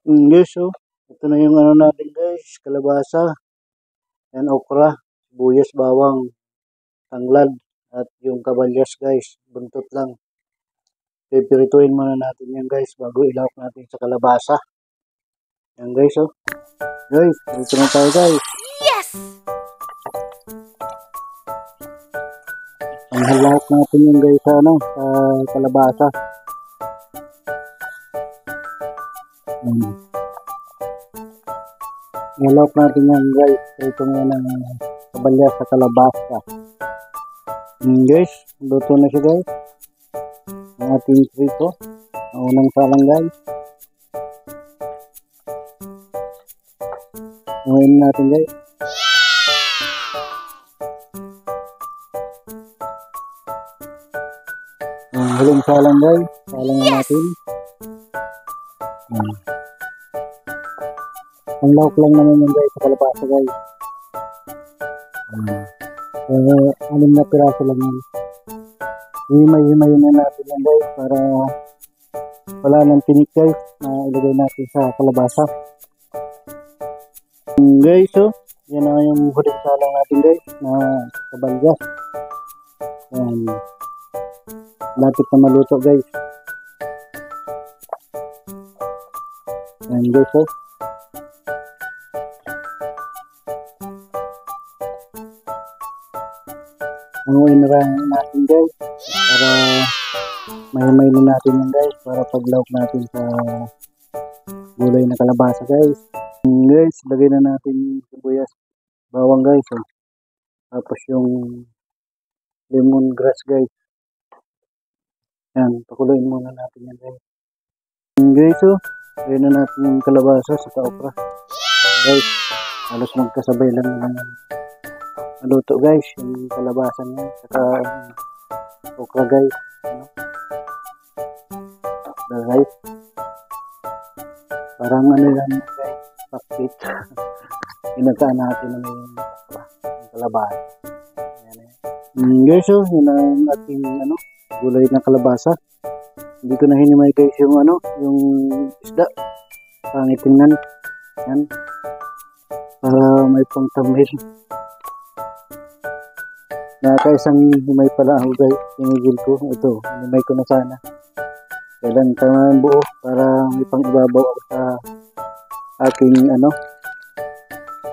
Guys, so, ito na yung ano natin guys, kalabasa, and okra, sibuyas, bawang, tanglad, at yung kabalyas guys, buntot lang. Pipirituin muna natin yan guys, bago ilawak natin sa kalabasa. Yan guys, oh. Guys, dito na tayo guys. Yes! Ang halawak natin yung guys sa, ano, sa kalabasa. Halawak natin yan guys, ito muna ng kabalyas sa kalabasa. Guys, luto na siya guys. Ang ating prito. Ang unang salang guys. Ngayon natin guys. Ang huling salang guys. Salang natin. Ang lawak lang naman yung guys sa kalabasa guys. Anim na piraso lang yun. Himay-himay na natin yan guys para wala nang tinik guys na ilagay natin sa kalabasa. Guys, so yan na yung huling salang natin guys na kabalyas. Lapit na maluto guys. Yan guys, so hanguin na natin guys para mahimay na natin yan guys para paglawak natin sa gulay na kalabasa guys. Guys, lagay na natin yung sibuyas, bawang guys, oh. Tapos yung lemongrass guys. Yan, pakuluin muna natin yan guys. Guys, oh, lagay na natin yung kalabasa sa okra guys. Halos magkasabay lang naman maluto guys yung kalabasa niya saka okra guys, ano? Guys, parang ano yan guys, pakpit. Inataan natin na yung okra, yung kalabasa. Guys, so yun ang ating ano, gulay na kalabasa. Hindi ko na hinimay guys yung ano, yung isda, pangit tingnan yan para may pang thumbnail. Nakaisang himay pala ako guys, tinigil ko. Ito, himay ko na sana. Kailan tama ang buo para may pang ibabaw ako sa aking ano,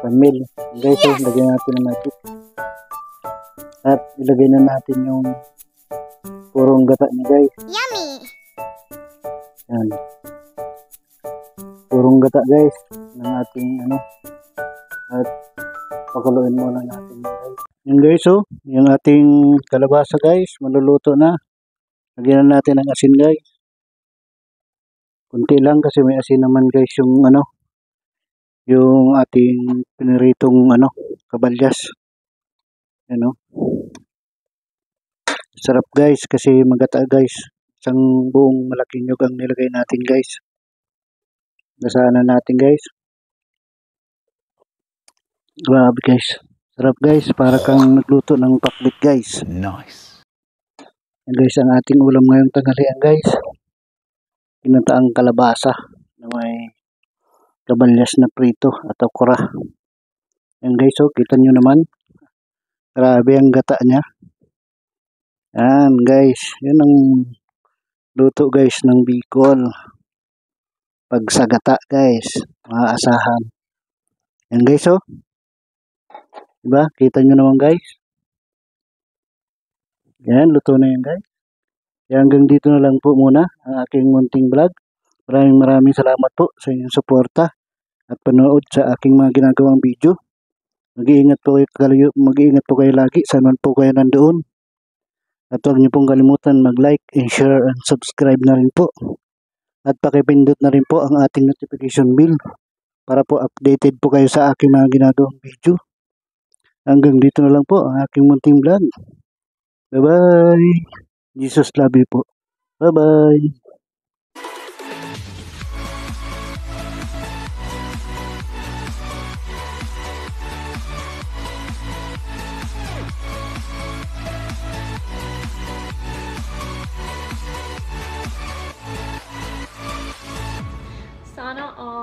thumbnail. Guys, so, lagyan natin ng magic. At ilagay na natin yung purong gata niya guys. Yummy! Yan. Purong gata guys ng ating ano. At pakuluin muna natin guys. Yung guys, so yung ating kalabasa guys, maluluto na. Lagyan na natin ng asin guys. Kunti lang kasi may asin naman guys yung ano, yung ating piniritong ano, kabalyas. Ano? Sarap guys kasi magata guys. Isang buong malaking nyug ang nilagay natin guys. Gasahan na natin guys. Grabe guys. Sarap guys, para kang nagluto ng pakbit guys. Nice. Yan guys, ang ating ulam ngayong tanghalian guys. Pinataang kalabasa na may kabalyas na prito at okra. Yan guys, so kita nyo naman. Grabe ang gata niya. Yan guys, yan ang luto guys ng Bicol. Pag sa gata guys, maaasahan. Yan guys, so diba? Kita nyo naman guys. Yan, luto na yan guys. Kaya hanggang dito na lang po muna ang aking munting vlog. Maraming salamat po sa inyong suporta at panood sa aking mga ginagawang video. Mag-iingat po kayo lagi saan man po kayo nandoon. At huwag niyo pong kalimutan mag-like and share and subscribe na rin po. At pakipindot na rin po ang ating notification bell para po updated po kayo sa aking mga ginagawang video. Hanggang dito na lang po ang aking munting vlog. Bye-bye. Jesus love you po. Bye-bye. Sana all.